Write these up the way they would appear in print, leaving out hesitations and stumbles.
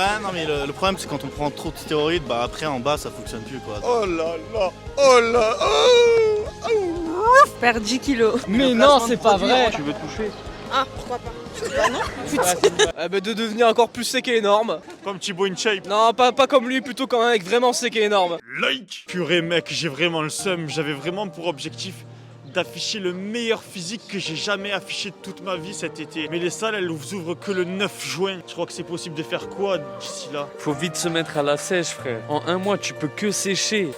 Ah non mais le problème c'est quand on prend trop de stéroïdes, bah après en bas ça fonctionne plus quoi. Oh là là, oh là, oh, oh. Perdre 10 kilos. Mais non, c'est pas vrai. Tu veux toucher? Ah, pourquoi pas? Bah non. De devenir encore plus sec et énorme. Comme Thibaut InShape. Non, pas comme lui, plutôt comme un mec vraiment sec et énorme. Like. Purée mec, j'ai vraiment le seum. J'avais vraiment pour objectif d'afficher le meilleur physique que j'ai jamais affiché de toute ma vie cet été. Mais les salles, elles ouvrent que le 9 juin. Je crois que c'est possible de faire quoi d'ici là? Faut vite se mettre à la sèche, frère. En un mois, tu peux que sécher.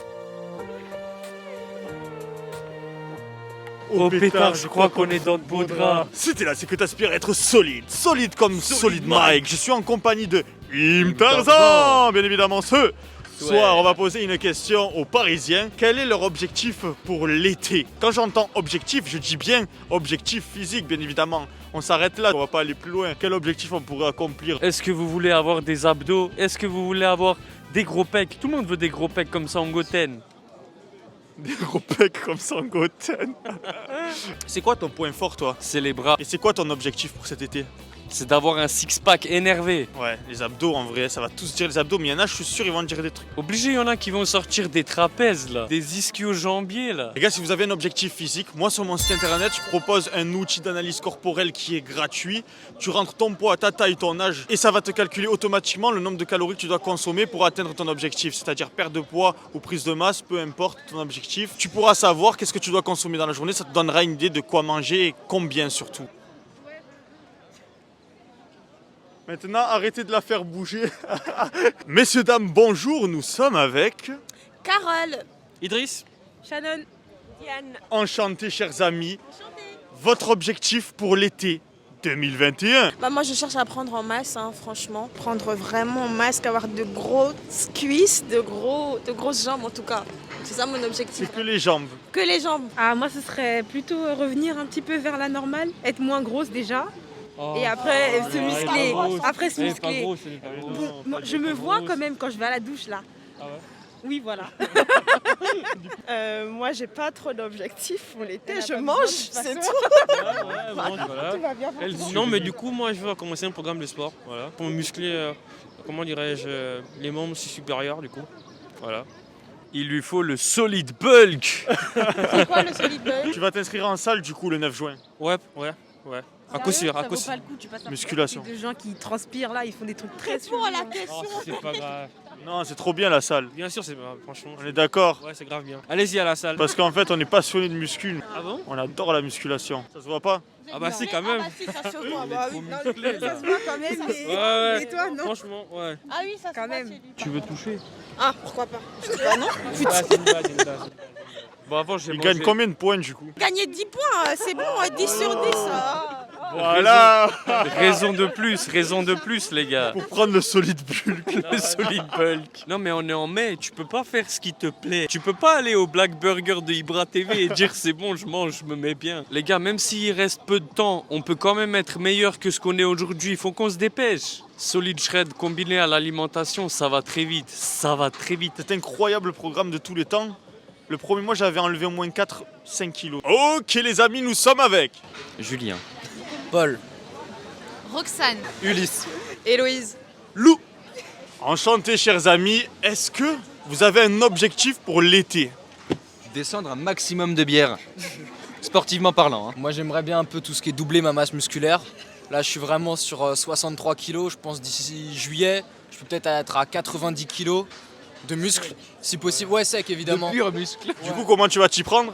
Oh pétard, je crois qu'on est dans de beaux draps. C'était là, c'est que t'aspires à être solide. Solide comme Solid Mike. Je suis en compagnie de Im Tarzan. Bien évidemment, ce soir, on va poser une question aux Parisiens. Quel est leur objectif pour l'été? Quand j'entends objectif, je dis bien objectif physique, bien évidemment. On s'arrête là, on va pas aller plus loin. Quel objectif on pourrait accomplir? Est-ce que vous voulez avoir des abdos? Est-ce que vous voulez avoir des gros pecs? Tout le monde veut des gros pecs comme ça en Goten. Des gros pecs comme Sangoten. C'est quoi ton point fort, toi? C'est les bras. Et c'est quoi ton objectif pour cet été? C'est d'avoir un six-pack énervé. Ouais, les abdos en vrai, ça va tous dire les abdos, mais il y en a, je suis sûr, ils vont dire des trucs. Obligé, il y en a qui vont sortir des trapèzes là, des ischio-jambiers là. Les gars, si vous avez un objectif physique, moi sur mon site internet, je propose un outil d'analyse corporelle qui est gratuit. Tu rentres ton poids, ta taille, ton âge, et ça va te calculer automatiquement le nombre de calories que tu dois consommer pour atteindre ton objectif. C'est-à-dire perte de poids ou prise de masse, peu importe ton objectif. Tu pourras savoir qu'est-ce que tu dois consommer dans la journée, ça te donnera une idée de quoi manger et combien surtout. Maintenant, arrêtez de la faire bouger. Messieurs, dames, bonjour, nous sommes avec... Carole. Idriss, Shannon. Diane. Enchanté, chers amis. Votre objectif pour l'été 2021? Bah moi je cherche à prendre en masse, hein, franchement. Prendre vraiment en masse, avoir de grosses cuisses, de grosses jambes en tout cas. C'est ça mon objectif. C'est que les jambes. Que les jambes. Ah, moi, ce serait plutôt revenir un petit peu vers la normale, être moins grosse déjà, et après se muscler. Après se muscler. Bon, moi, je me vois quand même quand je vais à la douche là. Ah ouais? Oui, voilà. Moi j'ai pas trop d'objectifs pour l'été, Elle a je pas mange, besoin, de c'est toute tout. Voilà. Tout va bien. Elle dit non, mais du coup, moi, je veux commencer un programme de sport. Voilà. Pour me muscler, comment dirais-je, les membres supérieurs, du coup. Voilà. il lui faut le solid bulk. C'est quoi le solid bulk? Tu vas t'inscrire en salle du coup le 9 juin. Ouais. À coup sûr, à coup sûr. Ça vaut pas le coup, tu passes un Musculation. de gens qui transpirent là, ils font des trucs très Pour la sûrs. question. C'est pas grave. Non, c'est trop bien la salle. Bien sûr, c'est franchement. On est d'accord. Ouais, c'est grave bien. Allez-y à la salle. Parce qu'en fait, on est passionné de muscu. Ah bon? On adore la musculation. Ça se voit pas? Ah bah si, quand même. Ah bah si, ça se voit. Bah oui. Non, ça se voit quand même, mais... Ouais. Et toi, non? Franchement, ouais. Ah oui, ça se Quand voit même. chez lui. Tu veux toucher? Ah, pourquoi pas? Bah non. C'est une base. Bon, avant, j'ai Il mangé. gagne combien de points du coup? Gagner 10 points, c'est bon, 10 sur 10. Voilà. Raison de plus, les gars. Pour prendre le solide bulk. Le solid bulk. Non, mais on est en mai, tu peux pas faire ce qui te plaît. Tu peux pas aller au Black Burger de Ibra TV et dire c'est bon, je mange, je me mets bien. Les gars, même s'il reste peu de temps, on peut quand même être meilleur que ce qu'on est aujourd'hui. Il faut qu'on se dépêche. Solid shred combiné à l'alimentation, ça va très vite. Ça va très vite. Cet incroyable programme de tous les temps. Le premier mois, j'avais enlevé au moins 5 kilos. Ok les amis, nous sommes avec Julien. Paul. Roxane. Ulysse. Héloïse. Lou. Enchanté chers amis, est-ce que vous avez un objectif pour l'été? Descendre un maximum de bière, sportivement parlant. Hein. Moi j'aimerais bien un peu tout ce qui est doubler ma masse musculaire. Là je suis vraiment sur 63 kilos, je pense d'ici juillet, je peux peut-être être à 90 kilos de muscles, si possible. Ouais sec évidemment. De pur muscle. Du coup, comment tu vas t'y prendre?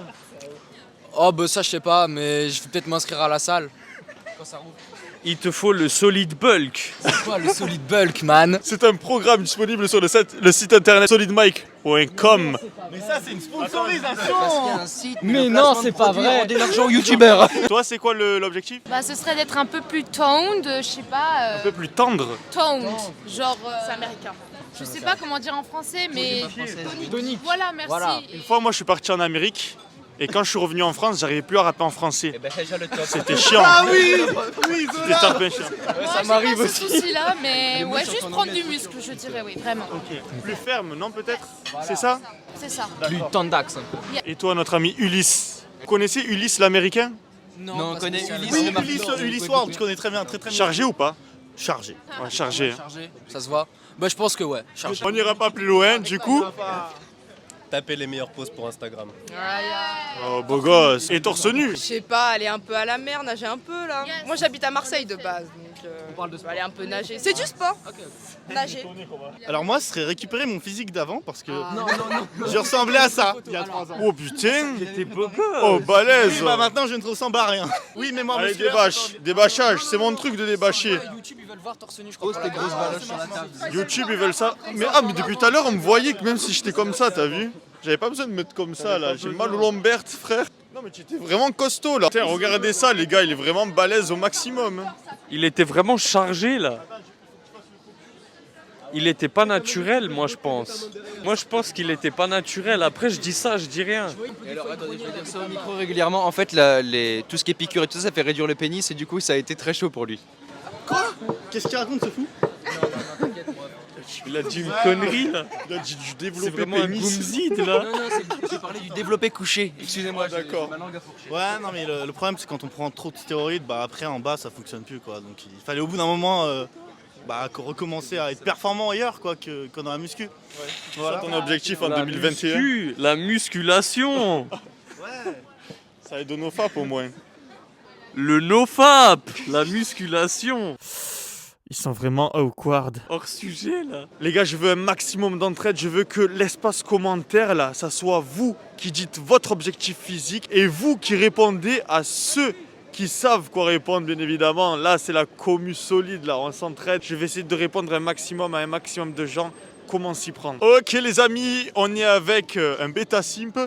Oh bah ça je sais pas, mais je vais peut-être m'inscrire à la salle. Quand ça rouvre. Il te faut le solid bulk. C'est quoi le solid bulk man? C'est un programme disponible sur le site internet solidmike.com. Mais ça c'est une sponsorisation. Mais non, c'est pas vrai. Rendez l'argent aux youtubeurs. Toi, c'est quoi l'objectif? Bah, ce serait d'être un peu plus toned, je sais pas. Un peu plus tendre. Toned. Genre. C'est américain. Je sais pas comment dire en français, mais. Tonique. Voilà, merci. Voilà. Une fois, moi, je suis parti en Amérique. Et quand je suis revenu en France, j'arrivais plus à rapper en français. C'était chiant. Ah oui. C'était très chiant. Moi, ça j'ai m'arrive pas aussi. ce souci-là, mais ouais, juste prendre du muscle, je dirais, oui, vraiment. Ok. Plus ferme, non peut-être? C'est ça? C'est ça. Plus tendax un peu. Et toi, notre ami Ulysse? Vous connaissez Ulysse l'américain? Non, on connaît Ulysse Oui, le marteau. Ulysse World, je connais très bien, très bien. Chargé ou pas? Chargé. Ouais, chargé. Chargé, ça se voit. Bah je pense que ouais, chargé. On n'ira pas plus loin, du coup. Taper les meilleures poses pour Instagram. Oh, beau gosse. Et torse nu. Je sais pas, aller un peu à la mer, nager un peu là. Moi j'habite à Marseille de base, donc parle de je vais aller un peu nager. C'est du sport. Nager. Alors moi, ce serait récupérer mon physique d'avant parce que Non, je ressemblais à ça il y a 3 ans. Oh putain. T'es beau gosse. Oh, balèze. Oui, bah maintenant je ne ressemble à rien. Oui, mais moi, Allez, musculaire, débâche. Débâchage, c'est mon truc de débâcher. YouTube ils veulent voir torse nu, je crois. Tes grosses baloches sur la table. YouTube, ils veulent ça. Mais depuis tout à l'heure, on me voyait que même si j'étais comme ça, t'as vu? J'avais pas besoin de me mettre comme ça là. J'ai mal au lombaire, frère. Non, mais tu étais vraiment costaud là. Tiens, regardez ça, les gars, il est vraiment balèze au maximum. Hein. Il était vraiment chargé là. Il était pas naturel, moi je pense. Moi je pense qu'il était pas naturel. Après je dis ça, je dis rien. Et alors attendez, je vais dire ça au micro régulièrement. En fait, tout ce qui est piqûre et tout ça, ça fait réduire le pénis et du coup ça a été très chaud pour lui. Qu'est-ce qu'il raconte ce fou? Il a dit une connerie là. Il a dit du C'est développé vraiment un pénis. boomzid là. Non, j'ai parlé du développé couché. Excusez-moi, d'accord. ma langue a fourché. Ouais, non, mais le problème, c'est quand on prend trop de stéroïdes, bah après en bas, ça fonctionne plus quoi. Donc il fallait au bout d'un moment recommencer à être performant ailleurs quoi que dans la muscu. Voilà ton objectif en La 2021. la musculation. Ça aide au nofap au moins. Le nofap, la musculation. Ils sont vraiment awkward. Hors sujet là. Les gars, je veux un maximum d'entraide. Je veux que l'espace commentaire là, ça soit vous qui dites votre objectif physique et vous qui répondez à ceux qui savent quoi répondre, bien évidemment. Là, c'est la commu solide, là, on s'entraide. Je vais essayer de répondre un maximum à un maximum de gens. Comment s'y prendre? Ok, les amis, on est avec un bêta simp.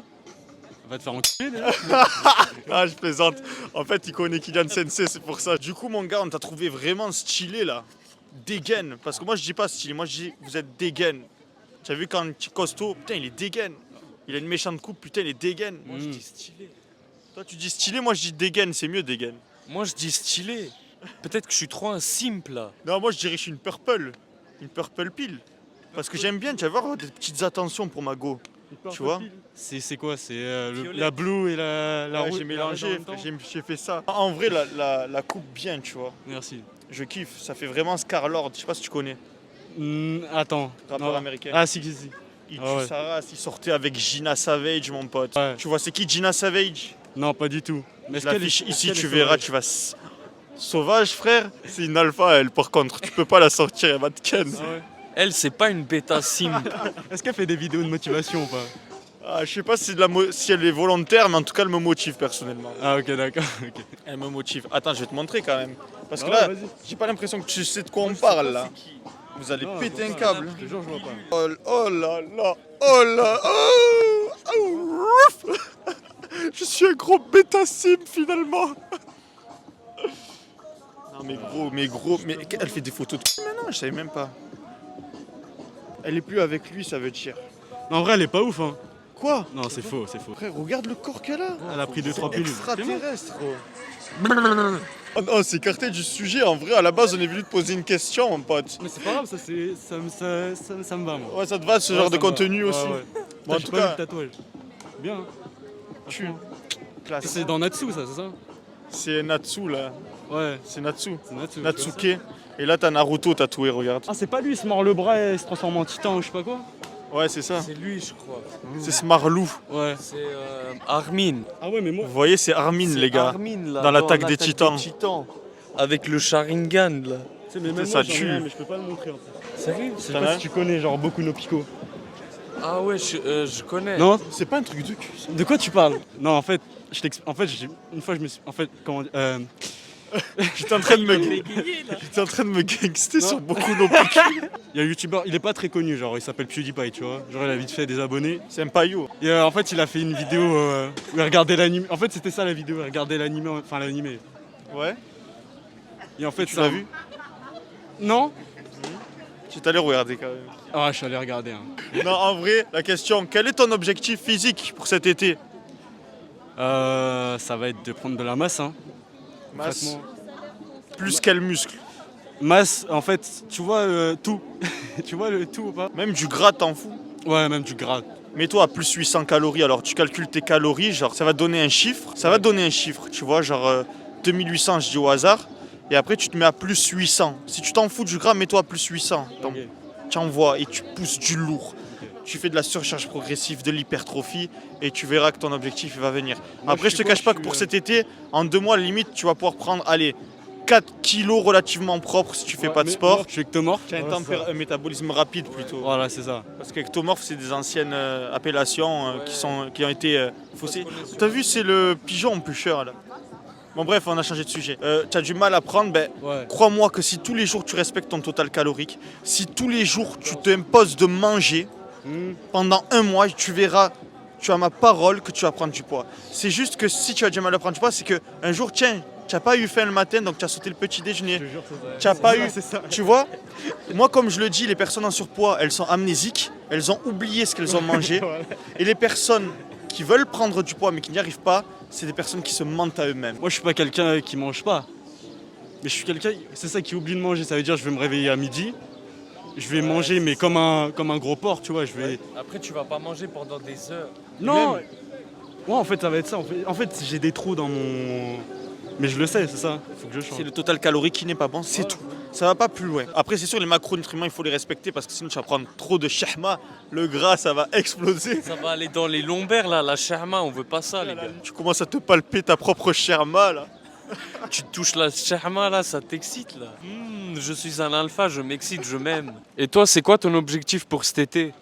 Va te faire enculer déjà. Ah, je plaisante. En fait, il connaît Kylian Sensei, c'est pour ça. Du coup, mon gars, on t'a trouvé vraiment stylé, là. Dégaine. Parce que moi, je dis pas stylé. Moi, je dis, vous êtes dégaine. Tu as vu quand un petit costaud, putain, il est dégaine. Il a une méchante coupe, putain, il est dégaine. Moi je dis stylé. Toi, tu dis stylé, moi, je dis dégaine. C'est mieux, dégaine. Moi je dis stylé. Peut-être que je suis trop un simp là. Non, moi, je dirais que je suis une purple. Une purple pile. Parce que j'aime bien, tu vas voir, des petites attentions pour ma go. Tu vois? C'est quoi? C'est Violet. la blue et la Ouais, rouge. j'ai mélangé, la red en même temps. j'ai fait ça. En vrai, la coupe bien, tu vois. Merci. Je kiffe, ça fait vraiment Scar-Lord. Je sais pas si tu connais. Attends. Rappeur Non. américain. Ah si, si, si. Il Ah tue ouais. sa race, il sortait avec Gina Savage, mon pote. Ouais. Tu vois, c'est qui Gina Savage? Non, pas du tout. Mais Je l'affiche ici, tu verras, tu vas. Sauvage, frère? C'est une alpha, elle, par contre. Tu peux pas la sortir, elle va te ken. Ah ouais. Elle c'est pas une bêta simp. Est-ce qu'elle fait des vidéos de motivation ou pas? Ah, je sais pas si, si elle est volontaire, mais en tout cas, elle me motive personnellement. Ah ok, d'accord. Ok. Elle me motive. Attends, je vais te montrer quand même. Parce que Ah là, ouais, vas-y. j'ai pas l'impression que tu sais de quoi on parle là. Vous allez Non, péter je un vois pas. câble. Je te jure, je vois pas. Oh là là, oh là, oh, ouf. Je suis un gros bêta sim finalement. Non mais gros, mais elle fait des photos de maintenant, je savais même pas. Elle est plus avec lui, ça veut dire. Non, en vrai, elle est pas ouf, hein. Quoi? Non, c'est faux, c'est faux. Frère, regarde le corps qu'elle a. Elle a pris 2-3 pilules. Extraterrestre. Oh non, c'est écarté du sujet. En vrai, à la base, on est venu te poser une question, mon pote. Mais c'est pas grave, ça me va, moi. Ouais, ça te va ce Ouais, genre ça de me va. contenu Ouais, aussi. ouais. Bon, en J'ai tout pas vu cas, le tatouage. Bien, hein. tu Franchement. classe. C'est dans Natsu, ça, c'est ça? C'est Natsu là. Ouais, C'est Natsu. c'est Natsu. Natsuke. Et là, t'as Naruto tatoué, regarde. Ah, c'est pas lui, il se mord le bras et il se transforme en titan ou je sais pas quoi? Ouais, c'est ça. C'est lui je crois. C'est Smarlou. Ouais. C'est Armin. Ah ouais, mais moi. Vous voyez, c'est Armin, les gars. Armin là. Dans l'attaque des Titans. Avec le Sharingan là. Tu sais, mais même Ça moi, j'en ai tue. un, mais je peux pas le montrer en fait. Sérieux? Je sais T'en pas as si tu connais, genre Boku no Pico. Ah ouais, je connais. Non? C'est pas un truc de cul, ça. De quoi tu parles? Non, en fait, une fois, je me suis. En fait, comment dire. J'étais en train de me gangster Non. sur beaucoup no Pico. Il y a un youtubeur, il est pas très connu, genre il s'appelle PewDiePie, tu vois. Genre il a vite fait des abonnés. C'est un paillot. Et en fait, il a fait une vidéo où il regardait l'anime. En fait, c'était ça la vidéo, il regardait l'anime, enfin l'animé. Ouais. Et en fait, Tu ça. l'as vu? Non? Tu es allé regarder quand même. Ah, je suis allé regarder. Hein. Non, en vrai, la question, quel est ton objectif physique pour cet été? Ça va être de prendre de la masse, hein. Masse. Concrètement. Plus quel muscle? Masse, en fait, tu vois tout. Tu vois le tout ou pas? Même du gras, t'en fous? Ouais, même du gras. Mets-toi à plus 800 calories, alors tu calcules tes calories, genre ça va te donner un chiffre. Ça va te donner un chiffre, tu vois, genre 2800, je dis au hasard. Et après, tu te mets à plus 800. Si tu t'en fous du gras, mets-toi à plus 800. Donc, tu envoies et tu pousses du lourd. Tu fais de la surcharge progressive, de l'hypertrophie et tu verras que ton objectif va venir. Après, je te cache pas que pour cet été, en 2 mois, limite, tu vas pouvoir prendre, allez, 4 kilos relativement propres si tu fais pas de sport. Je suis ectomorphe. Tu as un métabolisme rapide plutôt. Voilà, c'est ça. Parce qu'ectomorphe, c'est des anciennes appellations qui ont été faussées. T'as vu, c'est le pigeon pêcheur là. Bon bref, on a changé de sujet. Tu as du mal à prendre, crois-moi que si tous les jours tu respectes ton total calorique, si tous les jours tu t'imposes de manger, pendant 1 mois, tu verras, tu as ma parole que tu vas prendre du poids. C'est juste que si tu as du mal à prendre du poids, c'est qu'un jour, tiens, tu n'as pas eu faim le matin, donc tu as sauté le petit déjeuner. Tu n'as pas eu, tu vois. Moi, comme je le dis, les personnes en surpoids, elles sont amnésiques, elles ont oublié ce qu'elles ont mangé. Et les personnes qui veulent prendre du poids mais qui n'y arrivent pas, c'est des personnes qui se mentent à eux-mêmes. Moi, je suis pas quelqu'un qui mange pas. Mais je suis quelqu'un, c'est ça, qui oublie de manger. Ça veut dire, je vais me réveiller à midi. Je vais manger, mais comme un gros porc, tu vois. Après, tu vas pas manger pendant des heures. Non. Ouais, en fait, ça va être ça. En fait, j'ai des trous dans mon... Mais je le sais, c'est ça. Faut que je change. C'est le total calorique qui n'est pas bon, c'est tout. Ça va pas plus loin. Après, c'est sûr, les macronutriments, il faut les respecter parce que sinon, tu vas prendre trop de shahma. Le gras, ça va exploser. Ça va aller dans les lombaires, là. La shahma, on veut pas ça, les gars. Tu commences à te palper ta propre shahma, là. Tu touches la shahma, là, ça t'excite, là. Je suis un alpha, je m'excite, je m'aime. Et toi, c'est quoi ton objectif pour cet été?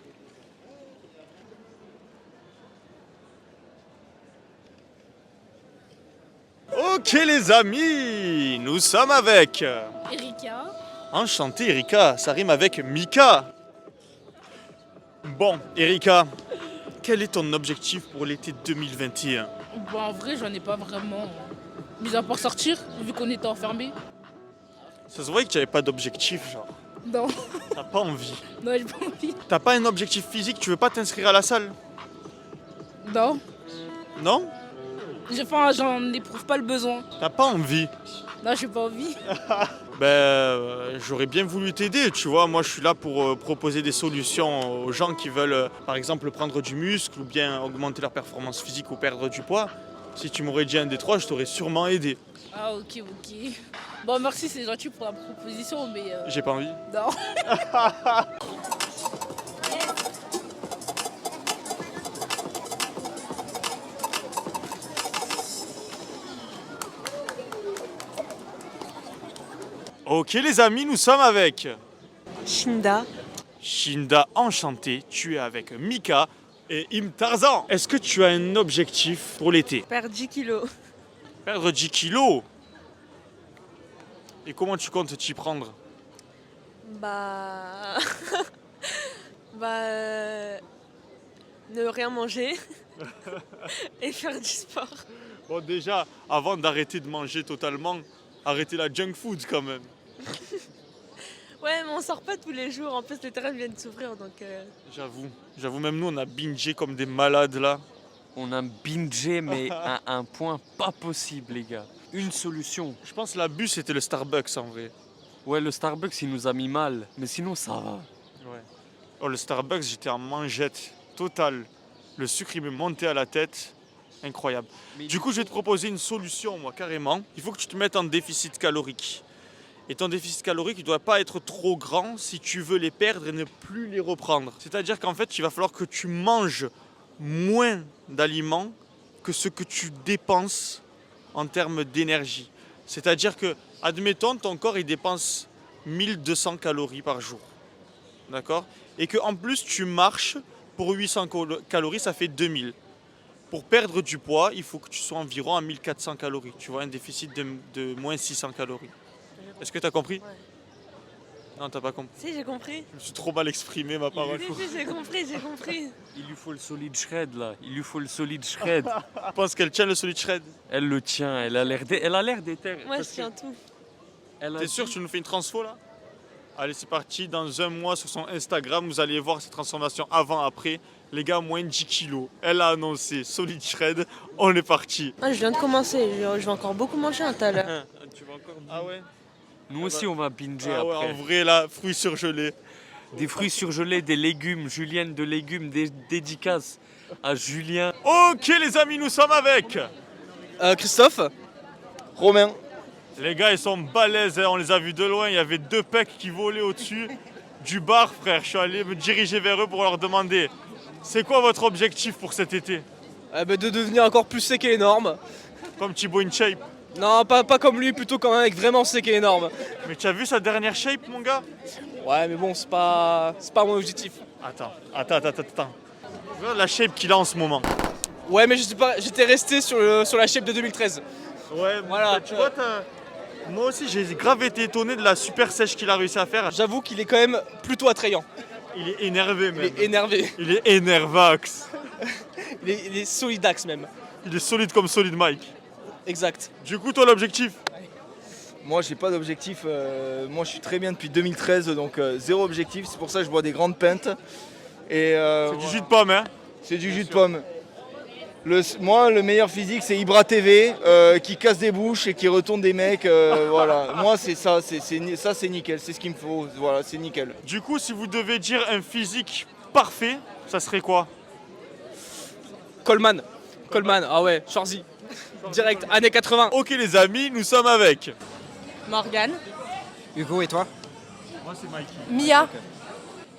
Ok les amis, nous sommes avec Erika. Enchanté Erika, ça rime avec Mika. Bon Erika, quel est ton objectif pour l'été 2021? Bon, en vrai, j'en ai pas vraiment. Mis à part sortir, vu qu'on était enfermés. Ça se voit que tu n'avais pas d'objectif, genre. Non. T'as pas envie. Non, j'ai pas envie. T'as pas un objectif physique, tu veux pas t'inscrire à la salle? Non. Non? Enfin, j'en éprouve pas le besoin. T'as pas envie? Non, j'ai pas envie. J'aurais bien voulu t'aider, tu vois. Moi, je suis là pour proposer des solutions aux gens qui veulent, par exemple, prendre du muscle ou bien augmenter leur performance physique ou perdre du poids. Si tu m'aurais dit un des 3, je t'aurais sûrement aidé. Ah, ok. Bon, merci, c'est gentil pour la proposition, mais... J'ai pas envie. Non. Ok les amis, nous sommes avec Shinda. Shinda, enchanté, tu es avec Mika et Im Tarzan. Est-ce que tu as un objectif pour l'été? Perdre 10 kilos. Perdre 10 kilos? Et comment tu comptes t'y prendre? Ne rien manger et faire du sport. Bon déjà, avant d'arrêter de manger totalement, arrêter la junk food quand même. Ouais, mais on sort pas tous les jours. En plus, les terrains viennent de s'ouvrir, donc... J'avoue, même nous, on a bingé comme des malades là. On a bingé, mais à un point pas possible, les gars. Une solution. Je pense que l'abus, c'était le Starbucks en vrai. Ouais, le Starbucks, il nous a mis mal. Mais sinon, ça va. Ouais. Oh, le Starbucks, j'étais en mangette totale. Le sucre, il me montait à la tête. Incroyable. Du coup, je vais te proposer une solution, moi, carrément. Il faut que tu te mettes en déficit calorique. Et ton déficit calorique, il ne doit pas être trop grand si tu veux les perdre et ne plus les reprendre. C'est-à-dire qu'en fait, il va falloir que tu manges moins d'aliments que ce que tu dépenses en termes d'énergie. C'est-à-dire que, admettons, ton corps, il dépense 1200 calories par jour. D'accord? Et qu'en plus, tu marches pour 800 calories, ça fait 2000. Pour perdre du poids, il faut que tu sois environ à 1400 calories. Tu vois, un déficit de moins 600 calories. Est-ce que tu as compris? Ouais. Non, t'as pas compris. Si, j'ai compris. Je me suis trop mal exprimé, ma parole. Si, j'ai compris. Il lui faut le solide shred, là. Il lui faut le solide shred. Tu penses qu'elle tient le solid shred? Elle le tient. Elle a l'air d'éther. Moi, je tiens tout. T'es sûr que tu nous fais une transfo, là? Allez, c'est parti. Dans 1 mois, sur son Instagram, vous allez voir cette transformation avant-après. Les gars, moins de 10 kilos. Elle a annoncé solid shred. On est parti. Ah, je viens de commencer. Je vais encore beaucoup manger tout à l'heure. Tu vas encore... Ah ouais? Nous aussi, on va binger Ah ouais, après. en vrai, là, fruits surgelés. Des fruits surgelés, des légumes. Julienne de légumes, des dédicaces à Julien. Ok, les amis, nous sommes avec Christophe, Romain, Les gars, ils sont balèzes, hein. On les a vus de loin. Il y avait 2 pecs qui volaient au-dessus du bar, frère. Je suis allé me diriger vers eux pour leur demander c'est quoi votre objectif pour cet été? De devenir encore plus sec et énorme. Comme Thibaut InShape. Non, pas comme lui, plutôt quand même avec vraiment sec et énorme. Mais tu as vu sa dernière shape, mon gars? Ouais, mais bon, c'est pas mon objectif. Attends. Regarde la shape qu'il a en ce moment. Ouais, mais j'étais resté sur la shape de 2013. Ouais, voilà. Tu vois, moi aussi, j'ai grave été étonné de la super sèche qu'il a réussi à faire. J'avoue qu'il est quand même plutôt attrayant. Il est énervé, même. Il est énervé. Il est énervax. il est solidax, même. Il est solide comme Solid Mike. Exact. Du coup, toi, l'objectif? Moi, j'ai pas d'objectif. Moi, je suis très bien depuis 2013, donc zéro objectif. C'est pour ça que je bois des grandes pintes. C'est du jus de pomme, hein? C'est du jus de pomme. Moi, le meilleur physique, c'est Ibra TV, qui casse des bouches et qui retourne des mecs. Voilà. Moi, c'est ça, c'est nickel. C'est ce qu'il me faut. Voilà, c'est nickel. Du coup, si vous devez dire un physique parfait, ça serait quoi? Coleman, ah ouais, Schwarzy. Direct, années 80. Ok les amis, nous sommes avec Morgane. Hugo et toi? Moi c'est Mikey. Mia.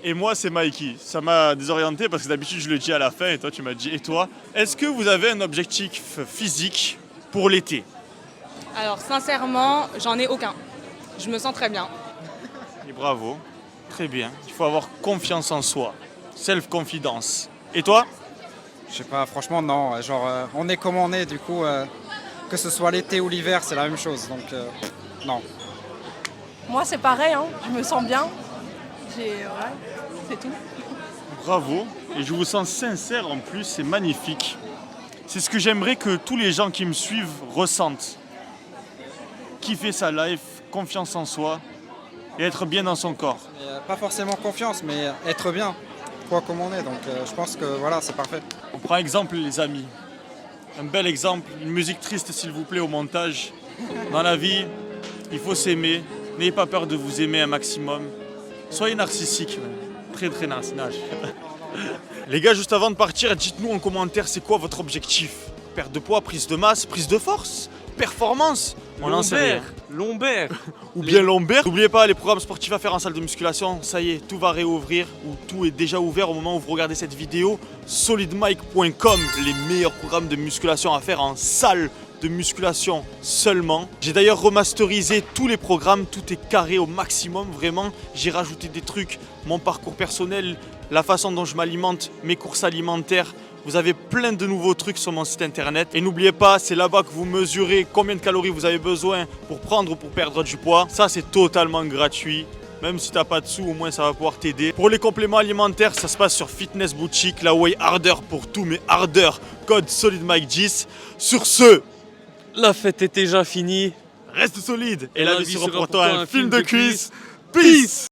Et moi c'est Mikey. Ça m'a désorienté parce que d'habitude je le dis à la fin et toi tu m'as dit et toi? Est-ce que vous avez un objectif physique pour l'été? Alors sincèrement, j'en ai aucun. Je me sens très bien. Et bravo, très bien. Il faut avoir confiance en soi, self-confidence. Et toi? Je sais pas, franchement non, genre on est comme on est, du coup que ce soit l'été ou l'hiver c'est la même chose, donc non. Moi c'est pareil, hein. Je me sens bien. C'est tout. Bravo, et je vous sens sincère en plus, c'est magnifique. C'est ce que j'aimerais que tous les gens qui me suivent ressentent. Kiffer sa life, confiance en soi et être bien dans son corps. Pas forcément confiance, mais être bien, quoi comme on est, donc je pense que voilà, c'est parfait. On prend exemple les amis. Un bel exemple, une musique triste s'il vous plaît au montage. Dans la vie, il faut s'aimer. N'ayez pas peur de vous aimer un maximum. Soyez narcissique, très très narcissique. Les gars, juste avant de partir, dites-nous en commentaire c'est quoi votre objectif? Perte de poids, prise de masse, prise de force, performance? On en sait rien. Lombaire. Ou bien lombaire. N'oubliez pas les programmes sportifs à faire en salle de musculation. Ça y est, tout va réouvrir ou tout est déjà ouvert au moment où vous regardez cette vidéo. Solidmike.com, les meilleurs programmes de musculation à faire en salle de musculation seulement. J'ai d'ailleurs remasterisé tous les programmes, tout est carré au maximum, vraiment. J'ai rajouté des trucs, mon parcours personnel, la façon dont je m'alimente, mes courses alimentaires. Vous avez plein de nouveaux trucs sur mon site internet. Et n'oubliez pas, c'est là-bas que vous mesurez combien de calories vous avez besoin pour prendre ou pour perdre du poids. Ça, c'est totalement gratuit. Même si t'as pas de sous, au moins ça va pouvoir t'aider. Pour les compléments alimentaires, ça se passe sur Fitness Boutique, la way harder pour tous mes harders. Code SolidMike10. Sur ce, la fête est déjà finie. Reste solide. Et la vie sera pour toi un film de cuisse. Peace.